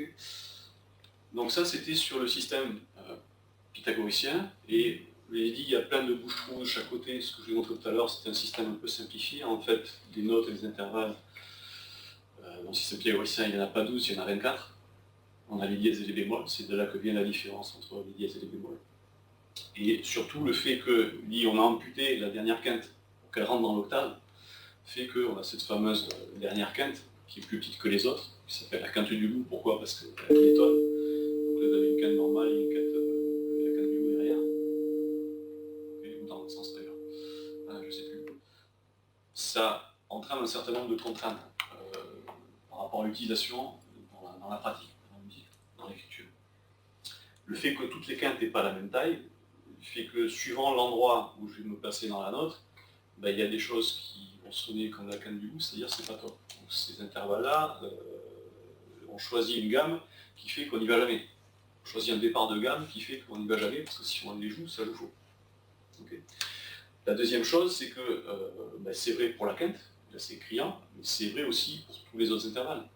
côté. Donc ça, c'était sur le système pythagoricien, et je l'ai dit, il y a plein de bouches-trous de chaque côté. Ce que je vous ai montré tout à l'heure, c'était un système un peu simplifié. En fait, les notes et les intervalles, dans le système pythagoricien, il n'y en a pas 12, il y en a 24. On a les dièses et les bémols, c'est de là que vient la différence entre les dièses et les bémols. Et surtout, le fait que, on a amputé la dernière quinte pour qu'elle rentre dans l'octave, fait qu'on a cette fameuse dernière quinte, qui est plus petite que les autres, qui s'appelle la quinte du loup. Pourquoi? Parce qu'elle détonne. Donc là, vous avez une quinte normale et une quinte, la quinte du loup derrière. Ou dans l'autre sens d'ailleurs. Je ne sais plus. Ça entraîne un certain nombre de contraintes par rapport à l'utilisation dans la pratique, dans la musique, dans l'écriture. Le fait que toutes les quintes n'aient pas la même taille fait que suivant l'endroit où je vais me placer dans la note, il y a des choses qui vont sonner comme la quinte du loup, c'est-à-dire c'est pas top. Donc ces intervalles-là, on choisit une gamme qui fait qu'on n'y va jamais. On choisit un départ de gamme qui fait qu'on n'y va jamais, parce que si on les joue, ça joue faux. Okay. La deuxième chose, c'est que c'est vrai pour la quinte, là c'est criant, mais c'est vrai aussi pour tous les autres intervalles.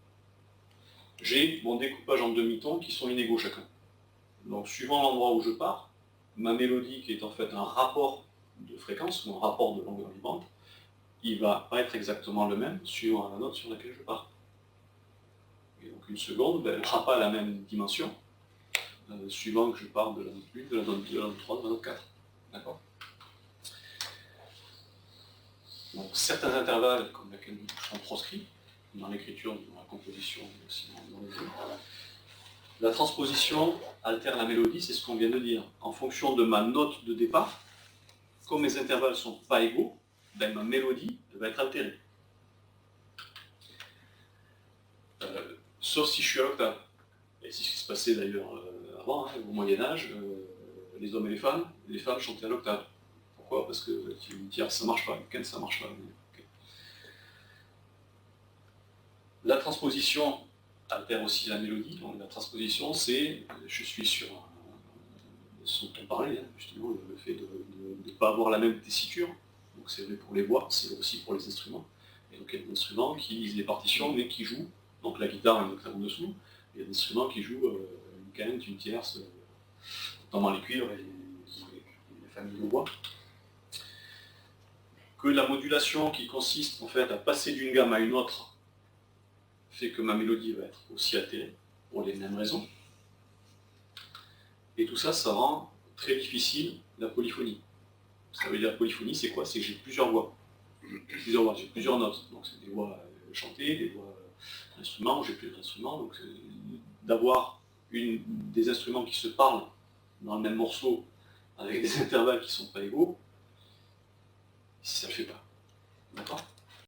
J'ai mon découpage en demi-tons qui sont inégaux chacun. Donc suivant l'endroit où je pars, ma mélodie qui est en fait un rapport de fréquence ou un rapport de longueur vibrante, il va pas être exactement le même suivant la note sur laquelle je pars. Et donc une seconde, elle n'aura pas la même dimension suivant que je pars de la note 1, de la note 2, de la note 3, de la note 4. D'accord ? Donc certains intervalles, comme la quinte du loup, sont proscrits dans l'écriture, dans la composition, mais aussi dans les jeux. La transposition altère la mélodie, c'est ce qu'on vient de dire. En fonction de ma note de départ, comme mes intervalles ne sont pas égaux, ma mélodie va être altérée. Sauf si je suis à l'octave. Et c'est ce qui se passait d'ailleurs avant, au Moyen-Âge, les hommes et les femmes chantaient à l'octave. Pourquoi? Parce que une tierce ça marche pas, une quinte ça marche pas. Okay. La transposition altère aussi la mélodie. Donc la transposition, c'est, je suis sur son ton parlé, justement, le fait de ne pas avoir la même tessiture. Donc c'est vrai pour les voix, c'est aussi pour les instruments. Et donc il y a des instruments qui lisent les partitions, mais qui jouent. Donc la guitare est une octave en dessous. Il y a des instruments qui jouent une quinte, une tierce, notamment les cuivres et les familles de bois. Que la modulation qui consiste en fait à passer d'une gamme à une autre fait que ma mélodie va être aussi altérée, pour les mêmes raisons. Et tout ça, ça rend très difficile la polyphonie. Ça veut dire la polyphonie, c'est quoi? C'est que j'ai plusieurs voix. J'ai plusieurs notes. Donc c'est des voix chantées, des voix d'instruments, j'ai plusieurs instruments. Donc d'avoir des instruments qui se parlent dans le même morceau avec des intervalles qui ne sont pas égaux, si ça ne le fait pas